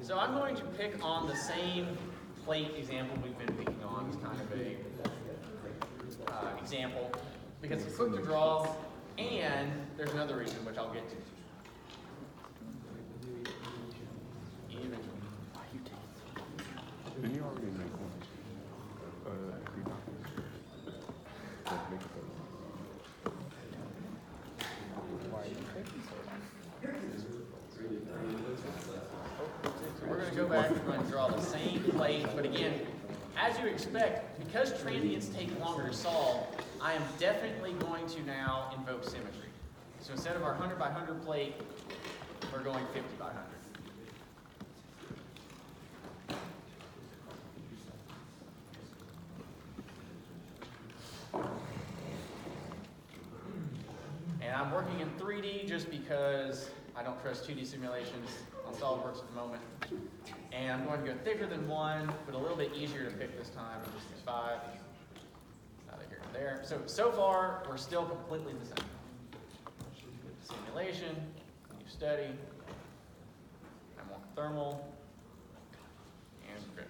So I'm going to pick on the same plate example we've been picking on as kind of a example because it's quick to draw, and there's another reason which I'll get to. Can you already make one? We're going to go back and we're going to draw the same plate, but again, as you expect, because transients take longer to solve, I am definitely going to now invoke symmetry. So instead of our 100 by 100 plate, we're going 50 by 100. And I'm working in 3D just because I don't trust 2D simulations on SolidWorks at the moment. And I'm going to go thicker than 1, but a little bit easier to pick this time. Just use 5. Neither here nor there. So far, we're still completely the same. Simulation, new study, I'm on thermal, and grid.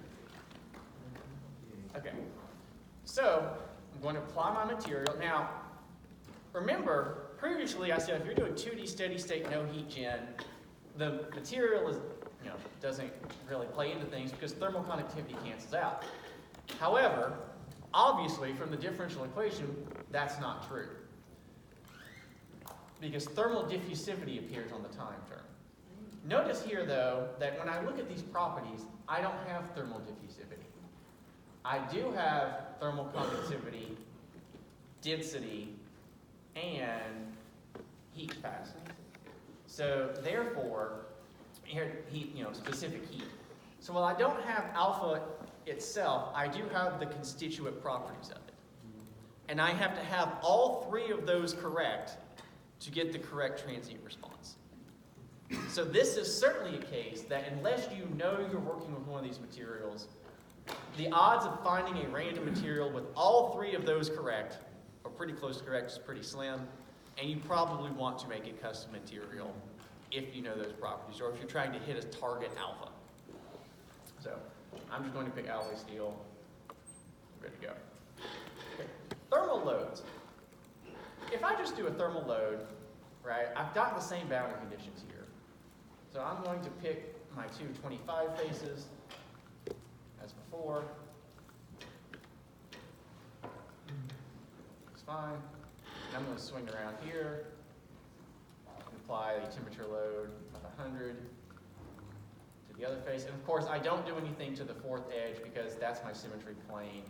Okay, so I'm going to apply my material. Now, remember, previously I said if you're doing 2D steady state no heat gen, the material is, doesn't really play into things because thermal conductivity cancels out. However, obviously from the differential equation, that's not true. Because thermal diffusivity appears on the time term. Notice here though, that when I look at these properties, I don't have thermal diffusivity. I do have thermal conductivity, density, and heat capacity. So therefore, here heat, specific heat. So while I don't have alpha itself, I do have the constituent properties of it. And I have to have all three of those correct to get the correct transient response. So this is certainly a case that unless you know you're working with one of these materials, the odds of finding a random material with all three of those correct, or pretty close to correct, is pretty slim. And you probably want to make a custom material if you know those properties, or if you're trying to hit a target alpha. So I'm just going to pick alloy steel. Good to go. Okay. Thermal loads. If I just do a thermal load, right, I've got the same boundary conditions here. So I'm going to pick my two 25 faces as before. It's fine. And I'm going to swing around here and apply a temperature load of 100 to the other face. And of course, I don't do anything to the fourth edge because that's my symmetry plane.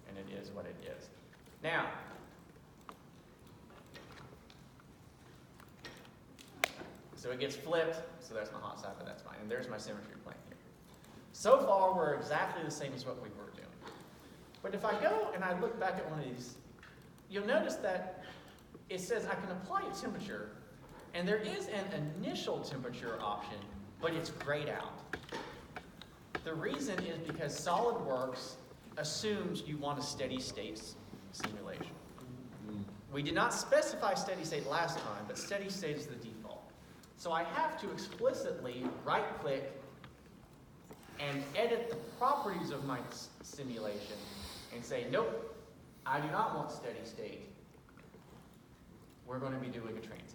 And it is what it is. Now, so it gets flipped, so that's my hot side, but that's fine. And there's my symmetry plane here. So far, we're exactly the same as what we were doing. But if I go and I look back at one of these, you'll notice that it says I can apply a temperature, and there is an initial temperature option, but it's grayed out. The reason is because SolidWorks assumes you want a steady state simulation. We did not specify steady state last time, but steady state is the default. So I have to explicitly right-click and edit the properties of my simulation and say, nope, I do not want steady state. We're going to be doing a transient.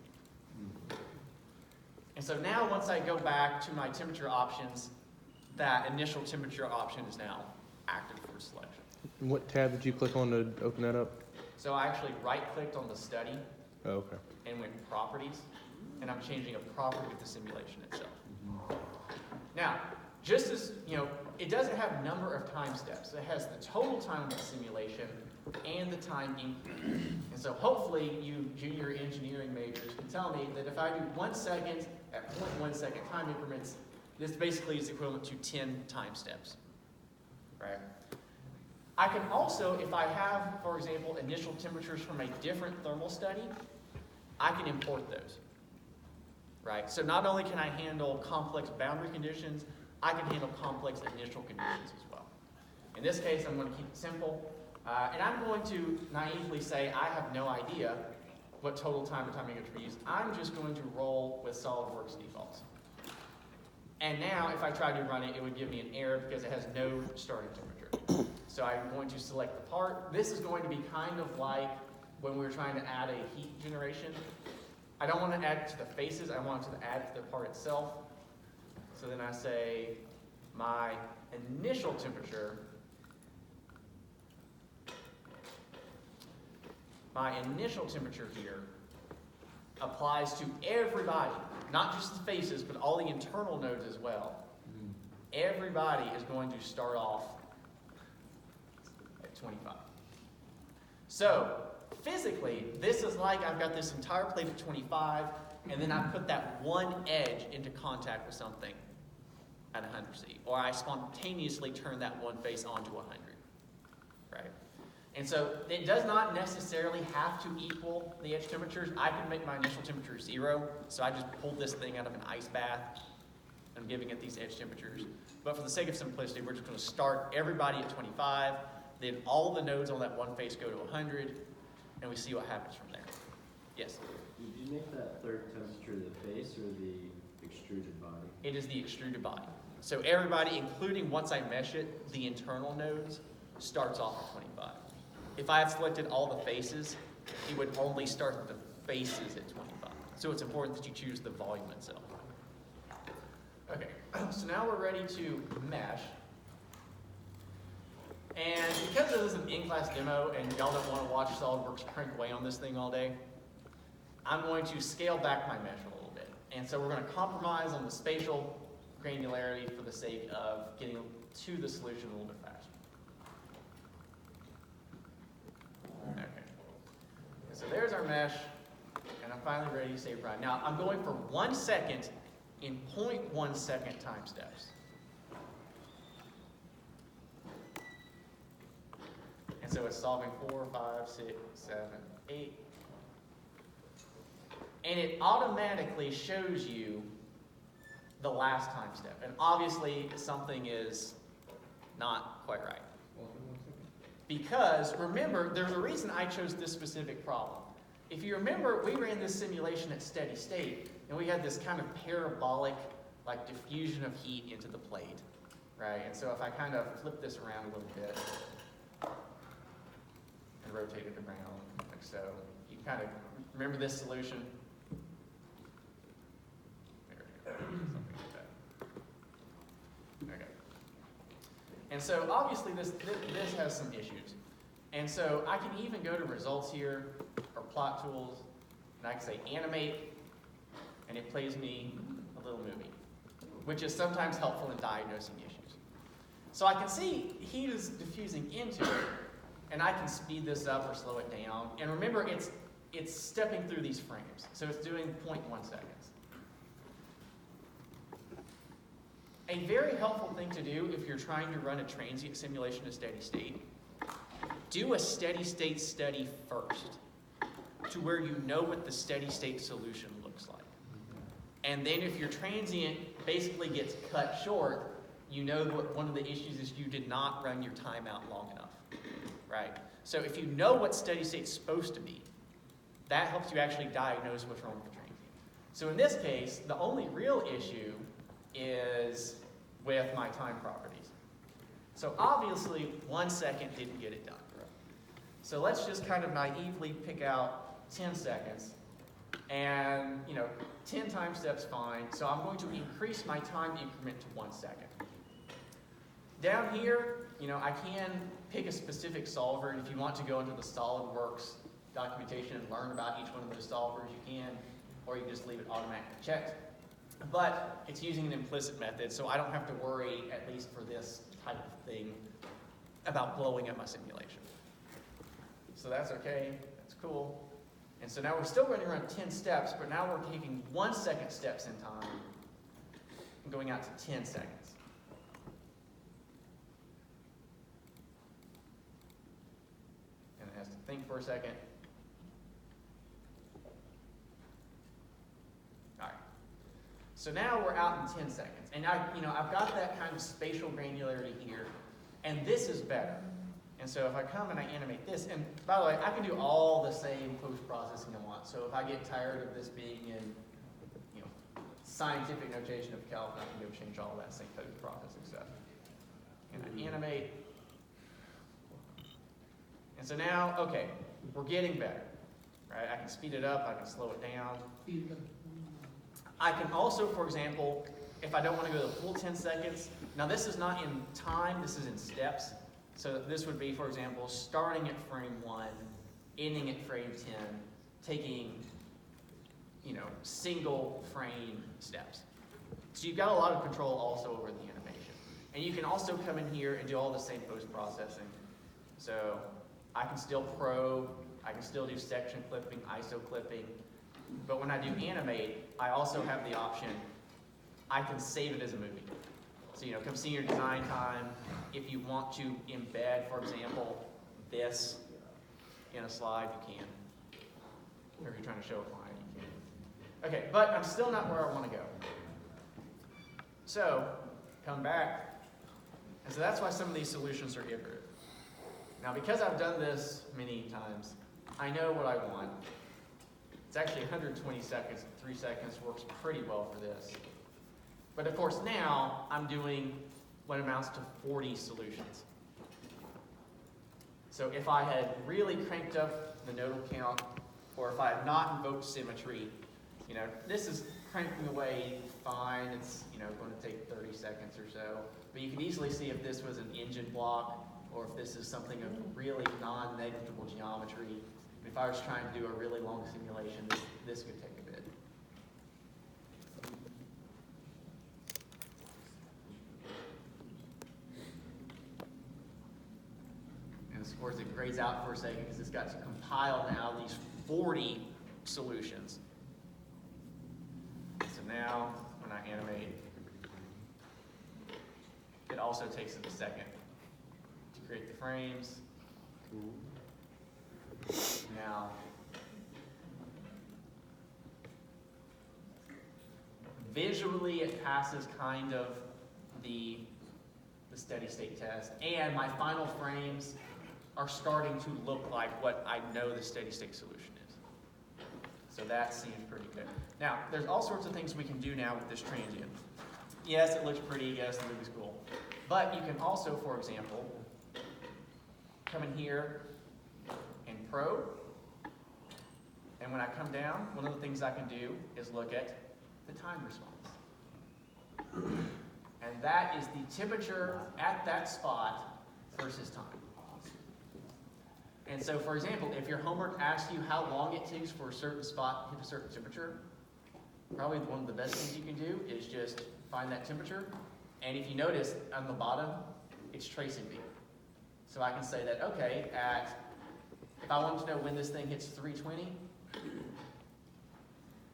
And so now once I go back to my temperature options, that initial temperature option is now active for selection. And what tab did you click on to open that up? So I actually right-clicked on the study Oh, okay. and went properties, and I'm changing a property of the simulation itself. Now, just as, it doesn't have number of time steps. It has the total time of the simulation and the time increment. And so hopefully you junior engineering majors can tell me that if I do 1 second at 0.1 second time increments, this basically is equivalent to 10 time steps, right? I can also, if I have, for example, initial temperatures from a different thermal study, I can import those, right? So not only can I handle complex boundary conditions, I can handle complex initial conditions as well. In this case, I'm going to keep it simple, and I'm going to naively say I have no idea what total time to time increments we use. I'm just going to roll with SolidWorks defaults. And now, if I tried to run it, it would give me an error because it has no starting temperature. So I'm going to select the part. This is going to be kind of like when we were trying to add a heat generation. I don't want to add it to the faces, I want it to add to the part itself. So then I say my initial temperature, here applies to everybody, not just the faces, but all the internal nodes as well. Everybody is going to start off at 25. So physically, this is like I've got this entire plate at 25, and then I put that one edge into contact with something at 100 C, or I spontaneously turn that one face onto 100, right? And so it does not necessarily have to equal the edge temperatures. I can make my initial temperature 0, so I just pulled this thing out of an ice bath. I'm giving it these edge temperatures. But for the sake of simplicity, we're just going to start everybody at 25, then all the nodes on that one face go to 100, and we see what happens from there. Yes? Did you make that third temperature the face or the extruded body? It is the extruded body. So everybody, including once I mesh it, the internal nodes, starts off at 25. If I had selected all the faces, it would only start the faces at 25. So it's important that you choose the volume itself. Okay, so now we're ready to mesh. And because this is an in-class demo and y'all don't want to watch SolidWorks crank away on this thing all day, I'm going to scale back my mesh a little bit. And so we're going to compromise on the spatial granularity for the sake of getting to the solution a little bit faster. Okay. And so there's our mesh, and I'm finally ready to save run. Now I'm going for 1 second in 0.1 second time steps. And so it's solving 4, 5, 6, 7, 8. And it automatically shows you the last time step. And obviously something is not quite right. Because remember, there's a reason I chose this specific problem. If you remember, we ran this simulation at steady state, and we had this kind of parabolic, like diffusion of heat into the plate, right? And so if I kind of flip this around a little bit and rotate it around, like so, you kind of remember this solution? There we go, something like that. Okay. And so obviously this has some issues. And so I can even go to results here, or plot tools, and I can say animate, and it plays me a little movie, which is sometimes helpful in diagnosing issues. So I can see heat is diffusing into it, and I can speed this up or slow it down. And remember, it's stepping through these frames, so it's doing 0.1 seconds. A very helpful thing to do if you're trying to run a transient simulation of steady state, do a steady state study first to where you know what the steady state solution looks like. And then if your transient basically gets cut short, you know what one of the issues is you did not run your timeout long enough, right? So if you know what steady state's supposed to be, that helps you actually diagnose what's wrong with the transient. So in this case, the only real issue is with my time properties. So obviously 1 second didn't get it done. So let's just kind of naively pick out 10 seconds, and 10 time steps fine. So I'm going to increase my time increment to 1 second. Down here, I can pick a specific solver, and if you want to go into the SolidWorks documentation and learn about each one of those solvers, you can, or you can just leave it automatically checked. But it's using an implicit method, so I don't have to worry, at least for this type of thing, about blowing up my simulation. So that's okay, that's cool. And so now we're still going to run 10 steps, but now we're taking 1 second steps in time and going out to 10 seconds. And it has to think for a second. All right. So now we're out in 10 seconds. And I've got that kind of spatial granularity here, and this is better. And so if I come and I animate this, and by the way, I can do all the same post-processing I want. So if I get tired of this being in, scientific notation of Kelvin, I can go change all that same post-processing stuff. And I animate. And so now, okay, we're getting better, right? I can speed it up, I can slow it down. I can also, for example, if I don't want to go the full 10 seconds, now this is not in time, this is in steps. So this would be, for example, starting at frame 1, ending at frame 10, taking, single frame steps. So you've got a lot of control also over the animation. And you can also come in here and do all the same post-processing. So I can still probe, I can still do section clipping, ISO clipping, but when I do animate, I also have the option, I can save it as a movie. So, come see your design time. If you want to embed, for example, this in a slide, you can. Or if you're trying to show a client, you can. Okay, but I'm still not where I want to go. So, come back. And so that's why some of these solutions are iterative. Now, because I've done this many times, I know what I want. It's actually 120 seconds, 3 seconds works pretty well for this. But of course now, I'm doing what amounts to 40 solutions. So if I had really cranked up the nodal count, or if I had not invoked symmetry, this is cranking away fine. It's, going to take 30 seconds or so. But you can easily see if this was an engine block, or if this is something of really non-negligible geometry. If I was trying to do a really long simulation, this could take a bit. And of course it grades out for a second because it's got to compile now these 40 solutions. So now when I animate, it also takes it a second to create the frames. Now, visually it passes kind of the steady state test, and my final frames are starting to look like what I know the steady state solution is. So that seems pretty good. Now, there's all sorts of things we can do now with this transient. Yes, it looks pretty, yes, the movie's cool. But you can also, for example, come in here and probe. And when I come down, one of the things I can do is look at the time response. And that is the temperature at that spot versus time. And so, for example, if your homework asks you how long it takes for a certain spot to hit a certain temperature, probably one of the best things you can do is just find that temperature. And if you notice on the bottom, it's tracing me. So I can say that, okay, if I wanted to know when this thing hits 320,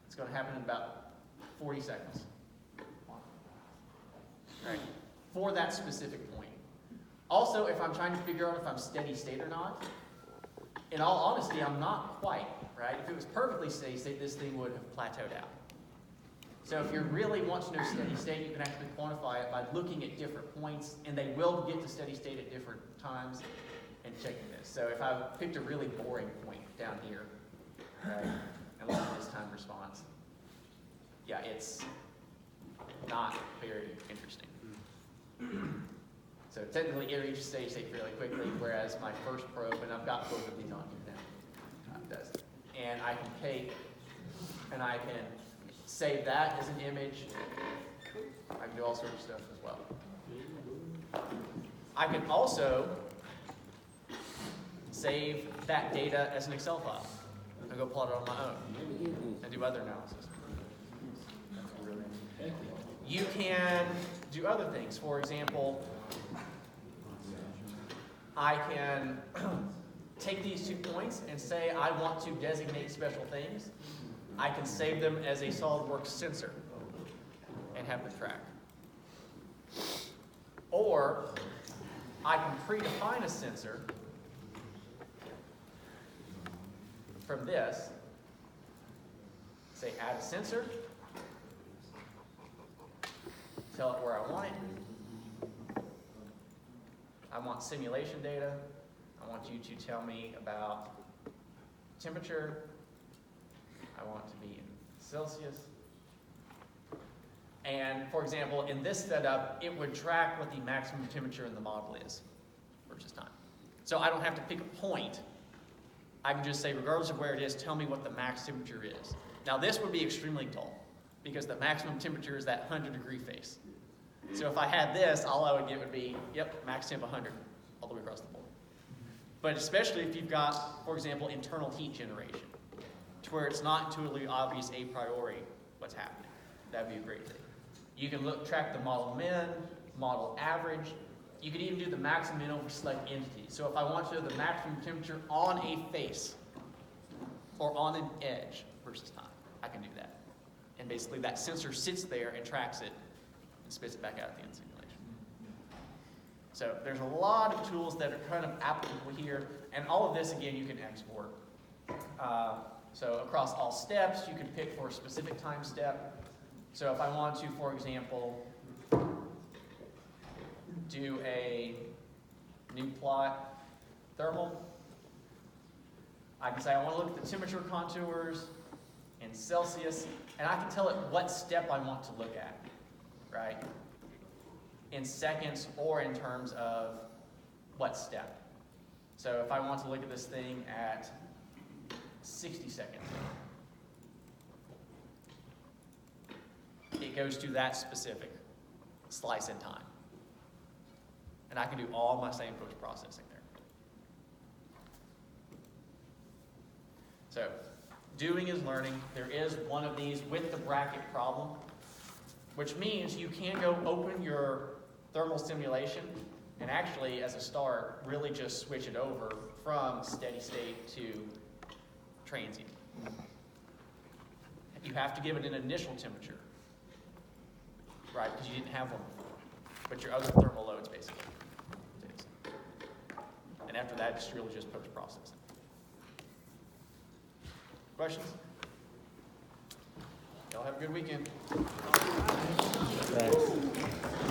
it's going to happen in about 40 seconds. Right? For that specific point. Also, if I'm trying to figure out if I'm steady state or not, in all honesty, I'm not quite, right? If it was perfectly steady state, this thing would have plateaued out. So if you really want to know steady state, you can actually quantify it by looking at different points, and they will get to steady state at different times, and checking this. So if I picked a really boring point down here, right, and look at this time response, yeah, it's not very interesting. So technically it reaches steady state fairly quickly, whereas my first probe, and I've got both of these on here now, does. And I can take, and I can save that as an image. I can do all sorts of stuff as well. I can also save that data as an Excel file and go plot it on my own and do other analysis. You can do other things. For example, I can take these 2 points and say I want to designate special things, I can save them as a SolidWorks sensor and have them track. Or I can predefine a sensor from this, say add a sensor, tell it where I want it. I want simulation data. I want you to tell me about temperature. I want it to be in Celsius. And for example, in this setup, it would track what the maximum temperature in the model is versus time. So I don't have to pick a point. I can just say, regardless of where it is, tell me what the max temperature is. Now this would be extremely dull because the maximum temperature is that 100-degree face. So if I had this, all I would get would be, yep, max temp 100 all the way across the board. But especially if you've got, for example, internal heat generation, to where it's not intuitively obvious a priori what's happening. That'd be a great thing. You can track the model min, model average. You could even do the maximum min over select entity. So if I want to know the maximum temperature on a face or on an edge versus time, I can do that. And basically that sensor sits there and tracks it and spits it back out at the end simulation. So there's a lot of tools that are kind of applicable here, and all of this, again, you can export. So across all steps, you can pick for a specific time step. So if I want to, for example, do a new plot thermal, I can say I want to look at the temperature contours in Celsius, and I can tell it what step I want to look at, right? In seconds or in terms of what step. So if I want to look at this thing at 60 seconds, it goes to that specific slice in time. And I can do all my same post-processing there. So, doing is learning. There is one of these with the bracket problem, which means you can go open your thermal simulation and actually, as a start, really just switch it over from steady state to transient. You have to give it an initial temperature, right, because you didn't have one before, but your other thermal loads basically. And after that, it's really just post-processing. Questions? Y'all have a good weekend. Thanks.